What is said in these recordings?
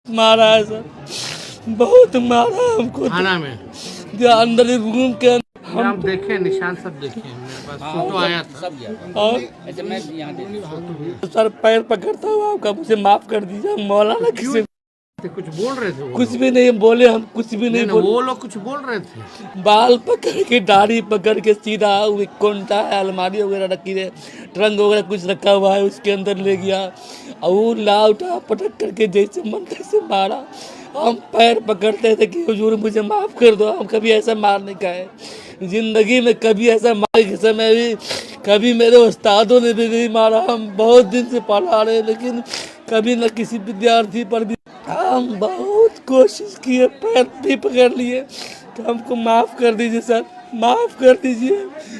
मारा है सर, बहुत मारा हमको थाना में जो अंदर रूम के हम देखे निशान सब देखे, मेरे पास फोटो आया था। और सर पैर पकड़ता हूँ आपका, मुझे माफ कर दीजिए मौलाना। किसी कुछ बोल रहे थे कुछ भी नहीं बोले, हम कुछ भी नहीं बोले। वो लोग कुछ बोल रहे थे। बाल पकड़ के दाढ़ी पकड़ के सीधा कोंटा है, अलमारी वगैरह रखी है, ट्रंक वगैरह कुछ रखा हुआ है, उसके अंदर ले गया और वो लाउटा पटक करके जैसे मन तैसे मारा। हम पैर पकड़ते थे कि हुजूर मुझे माफ़ कर दो, हम कभी ऐसा मारने का है ज़िंदगी में, कभी ऐसा मार के समय भी कभी मेरे उस्तादों ने भी नहीं मारा। हम बहुत दिन से पढ़ा रहे लेकिन कभी न किसी विद्यार्थी पर भी हम बहुत कोशिश किए, पैर भी पकड़ लिए तो हमको माफ़ कर दीजिए सर, माफ़ कर दीजिए।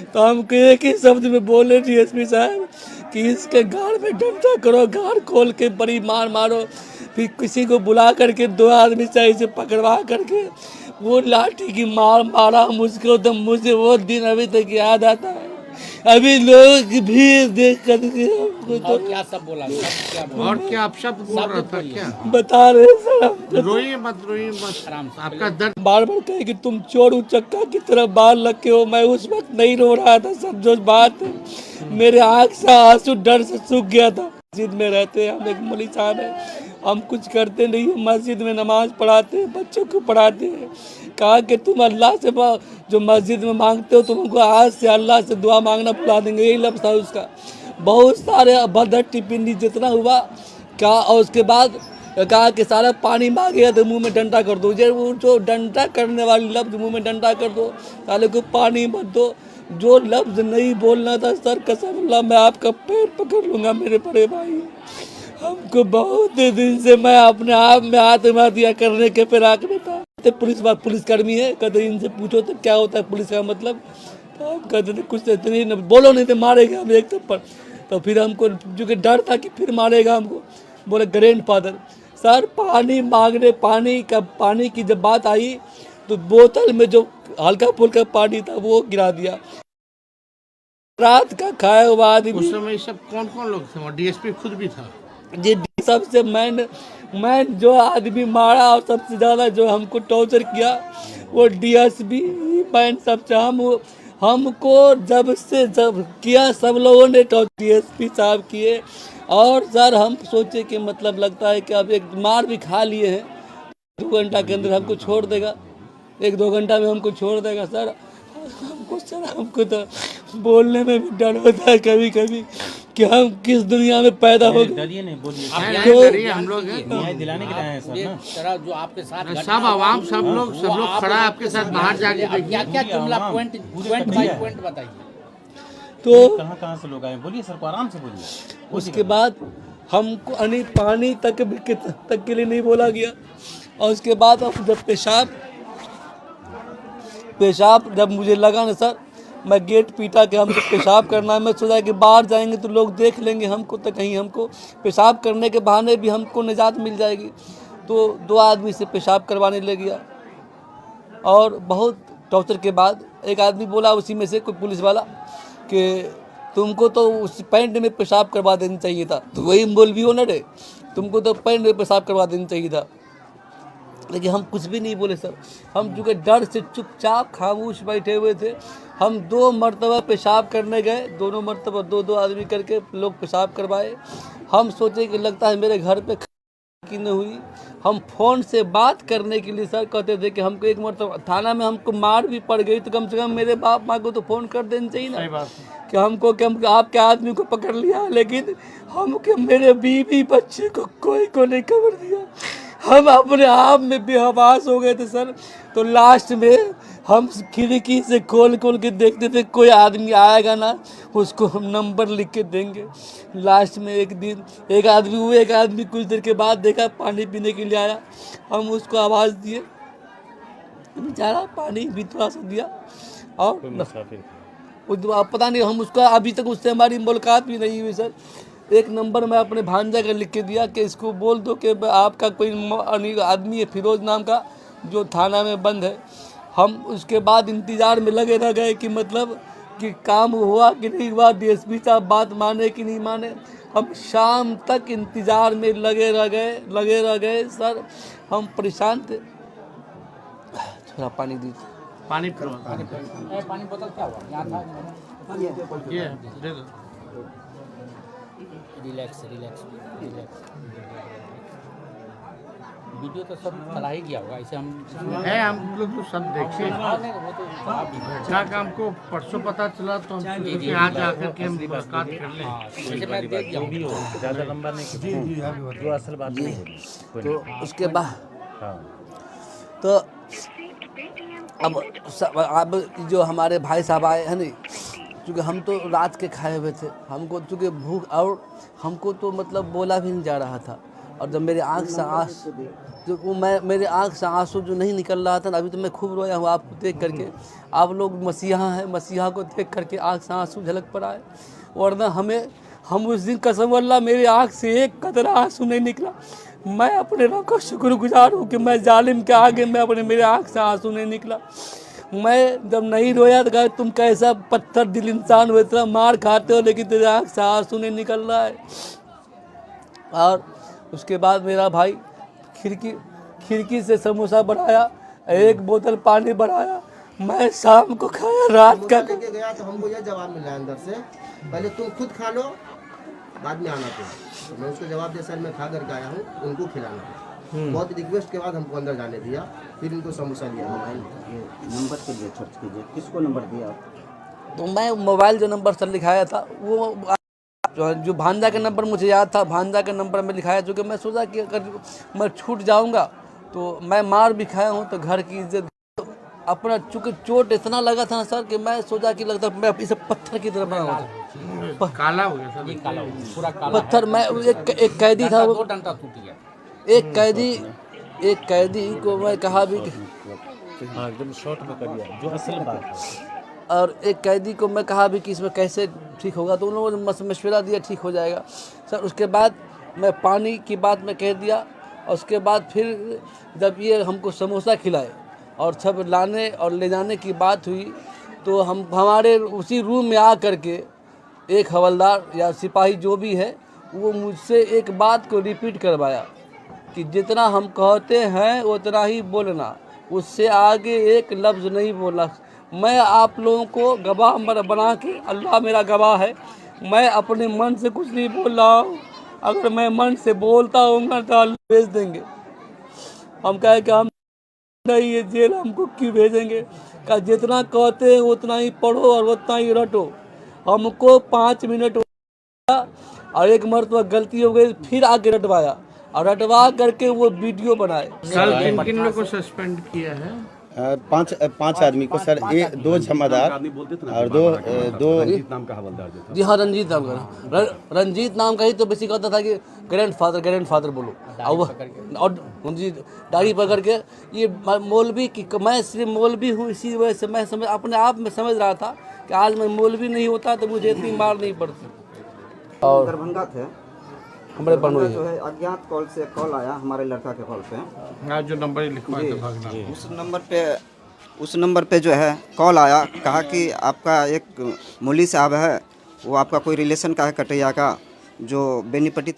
तो हमको एक ही शब्द में बोले डीएसपी साहब कि इसके गाड़ में डंडा करो, गाड़ खोल के बड़ी मार मारो, फिर किसी को बुला करके 2 आदमी चाहिए से पकड़वा करके वो लाठी की मार मारा मुझको। तो मुझे वो दिन अभी तक याद आता है। अभी लोग भी देख करके हमको तो क्या सब बोला, और क्या आप शब्द बोल रहा था क्या? बता रहे सर, रोइए मत आपका दर्द बार बार कहे कि तुम चोर उचक्का की तरह बाल रखे हो। मैं उस वक्त नहीं रो रहा था सर, जो बात मेरे आँख से आंसू डर से सूख गया था। मस्जिद में रहते हैं हम, एक मौलवी साहब है, हम कुछ करते नहीं, मस्जिद में नमाज पढ़ाते हैं, बच्चों को पढ़ाते हैं। कहा कि तुम अल्लाह से जो मस्जिद में मांगते हो तुमको आज से अल्लाह से दुआ मांगना भुला देंगे, यही लफ्ज़ था उसका। बहुत सारे अभद्र टिप्पणी जितना हुआ क्या, और उसके बाद कहा कि सारा पानी मांगे तो मुंह में डंडा कर दो, जो डंडा करने वाली लफ्ज़ मुंह में डंडा कर दो, साले को पानी मत दो। जो लफ्ज़ नहीं बोलना था सर, कसम अल्लाह मैं आपका पैर पकड़ लूँगा मेरे बड़े भाई। हमको बहुत दिन से मैं अपने आप में आत्महत्या करने के फिराक में था। तो पुलिसकर्मी है, कहते इनसे पूछो तो क्या होता है पुलिस का मतलब। तो हम कहते थे कुछ इतनी न बोलो नहीं तो मारेगा हम एक थप्पड़। तो फिर हमको जो कि डर था कि फिर मारेगा हमको, बोले ग्रैंडफादर सर पानी मांगने, पानी की जब बात आई तो बोतल में जो हल्का फुल्का पानी था वो गिरा दिया। रात का खाया हुआ आदमी। उस समय सब कौन कौन लोग थे? डीएसपी खुद भी था जी। सबसे मैं जो आदमी मारा और सबसे ज़्यादा जो हमको टॉर्चर किया वो डीएसपी मैन सबसे हमको जब किया सब लोगों ने टॉर्चर डीएसपी साहब किए। और सर हम सोचे कि मतलब लगता है कि अब एक मार भी खा लिए हैं, 2 घंटा के अंदर हमको छोड़ देगा, 1-2 घंटा में हमको छोड़ देगा सर। हमको तो बोलने में भी डर होता है कभी कभी कि हम किस दुनिया में पैदा हो गए। हम लोग न्याय दिलाने के लिए आए सर ना। जो आपके साथ सब आवाम सब लोग खड़ा है आपके साथ बाहर जाके क्या क्या जुमला पॉइंट बाय पॉइंट बताइए। तो कहाँ से लोग आए, बोलिए सर को आराम से बोलिए। उसके बाद हमको पानी तक के लिए नहीं बोला गया। और उसके बाद अब जब पेशाब जब मुझे लगा ना सर, मैं गेट पीटा के हमको पेशाब करना है। मैं सोचा कि बाहर जाएंगे तो लोग देख लेंगे हमको, तो कहीं हमको पेशाब करने के बहाने भी हमको निजात मिल जाएगी। तो 2 आदमी से पेशाब करवाने ले गया और बहुत टॉर्चर के बाद एक आदमी बोला उसी में से, कोई पुलिस वाला, कि तुमको तो उस पैंट में पेशाब करवा देना चाहिए था। तो वही मौलवी ओनर है, तुमको तो पैंट में पेशाब करवा देना चाहिए था। लेकिन हम कुछ भी नहीं बोले सर, हम चूँकि डर से चुपचाप खामोश बैठे हुए थे। हम 2 मरतबा पेशाब करने गए, दोनों मरतबा 2-2 आदमी करके लोग पेशाब करवाए। हम सोचे कि लगता है मेरे घर पे की न हुई। हम फ़ोन से बात करने के लिए सर कहते थे कि हमको एक मरतबा थाना में हमको मार भी पड़ गई तो कम से कम मेरे बाप माँ को तो फ़ोन कर देना चाहिए ना। सही बात कि हमको कि हम आपके आदमी को पकड़ लिया, लेकिन हमको मेरे बीवी बच्चे को कोई को नहीं खबर दिया। हम अपने आप में बेहवास हो गए थे सर। तो लास्ट में हम खिड़की से खोल के देखते थे कोई आदमी आएगा ना, उसको हम नंबर लिख के देंगे। लास्ट में एक दिन एक आदमी कुछ देर के बाद देखा पानी पीने के लिए आया। हम उसको आवाज़ दिए, बेचारा पानी भी थोड़ा सा दिया और पता नहीं हम उसका अभी तक उससे हमारी मुलाकात भी नहीं हुई सर। एक नंबर मैं अपने भांजा का लिख के दिया कि इसको बोल दो कि आपका कोई आदमी है फिरोज नाम का जो थाना में बंद है। हम उसके बाद इंतज़ार में लगे रह गए कि मतलब कि काम हुआ कि नहीं हुआ, डीएसपी साहब बात माने कि नहीं माने। हम शाम तक इंतज़ार में लगे रह गए सर। हम परेशान थे। थोड़ा पानी दीजिए। पानी पिलो। पानी बोतल क्या हुआ? यहाँ था ये दे दो। रिलैक्स। वीडियो तो सब चला ही गया होगा, इसे हम है, हम लोग तो सब देखे। वो तो क्या काम को परसों पता चला तो हम सोचे कि आज आकर के हम मुलाकात कर लें। वैसे मैं देख गया हूँ। ज़्यादा लंबा नहीं जो असल बात नहीं बोली। तो उसके बाद हाँ तो अब जो हमारे भाई साहब आए हैं नहीं, क्योंकि हम तो रात के खाए हुए थे, हमको चूँकि भूख और हमको तो मतलब बोला भी नहीं जा रहा था। और जब मेरे आँख से आंसू जो वो मेरे आँख से आंसू जो नहीं निकल रहा था ना, अभी तो मैं खूब रोया हूँ आपको देख करके। आप लोग मसीहा हैं, मसीहा को देख करके आँख से आंसू झलक पड़ा है। वरना हम उस दिन कसम अल्लाह मेरी आँख से एक कतरा आंसू नहीं निकला। मैं अपने रब का शुक्रगुजार हूँ कि मैं जालिम के आगे मेरे आँख से आंसू नहीं निकला। मैं जब नहीं रोया तो कहा तुम कैसा पत्थर दिल इंसान हो, इतना मार खाते हो लेकिन तेरे आँख से आंसू नहीं निकल रहा है। और उसके बाद मेरा भाई खिड़की से समोसा बढ़ाया, एक बोतल पानी बढ़ाया। मैं शाम को खाया, रात का लेके गया तो हमको यह जवाब मिला अंदर से, पहले तुम खुद खा लो बाद में आना तुम। तो मैं उसको जवाब दिया सर मैं खा करके आया हूँ, उनको खिलाना। बहुत रिक्वेस्ट के बाद हमको अंदर जाने दिया, फिर इनको समोसा लिया। नंबर के लिए सर्च कीजिए, किसको नंबर दिया? तो मैं मोबाइल जो नंबर सर लिखाया था वो जो भांजा का नंबर मुझे याद था, भांजा का नंबर में लिखाया, चूँकि मैं सोचा कि अगर मैं छूट जाऊंगा तो मैं मार भी खाया हूं तो घर की इज्जत अपना। चूँकि चोट इतना लगा था ना सर कि मैं सोचा कि लगता मैं इसे पत्थर की तरह बना हुआ था। काला हो गया सर, काला हो गया, पूरा काला पत्थर। मैं एक कैदी था, दो डंडा टूट गया। एक कैदी को मैं कहा भी हाँ एकदम शॉर्ट में करिए जो असल बात है। और एक कैदी को मैं कहा भी कि इसमें कैसे ठीक होगा, तो उन लोगों ने मशवरा दिया ठीक हो जाएगा सर। उसके बाद मैं पानी की बात में कह दिया। और उसके बाद फिर जब ये हमको समोसा खिलाए और सब लाने और ले जाने की बात हुई तो हमारे उसी रूम में आ करके एक हवलदार या सिपाही जो भी है वो मुझसे एक बात को रिपीट करवाया कि जितना हम कहते हैं उतना ही बोलना, उससे आगे एक लफ्ज़ नहीं बोलना। मैं आप लोगों को गवाह बना के, अल्लाह मेरा गवाह है, मैं अपने मन से कुछ नहीं बोल रहा हूँ। अगर मैं मन से बोलता हूँगा तो अल्लाह भेज देंगे। हम कहे कि हम नहीं, ये जेल हमको क्यों भेजेंगे? का जितना कहते हैं उतना ही पढ़ो और उतना ही रटो। हमको 5 मिनट और एक मरतबा गलती हो गई, फिर आके रटवाया और रटवा करके वो वीडियो बनाए। सर किन लोगों को सस्पेंड किया है? पाँच आदमी को सर, दो जमादार और दो नाम का हवलदार जो था। जी हाँ, रंजीत नाम का, रंजीत नाम का ही तो बेसिक कहता था कि ग्रैंडफादर बोलो। और रंजीत दाढ़ी पकड़ के ये मौलवी की, मैं सिर्फ मौलवी हूँ इसी वजह से मैं अपने आप में समझ रहा था कि आज मैं मौलवी नहीं होता तो मुझे इतनी मार नहीं पड़ती। और दरभंगा थे हमारे दरभंगा जो है अज्ञात कॉल से कॉल आया हमारे लड़का के कॉल पे। हाँ, जो नंबर लिखवाए थे भागना, उस नंबर पे जो है कॉल आया, कहा कि आपका एक मौलवी साहब है, वो आपका कोई रिलेशन का है कटैया का, जो बेनीपट्टी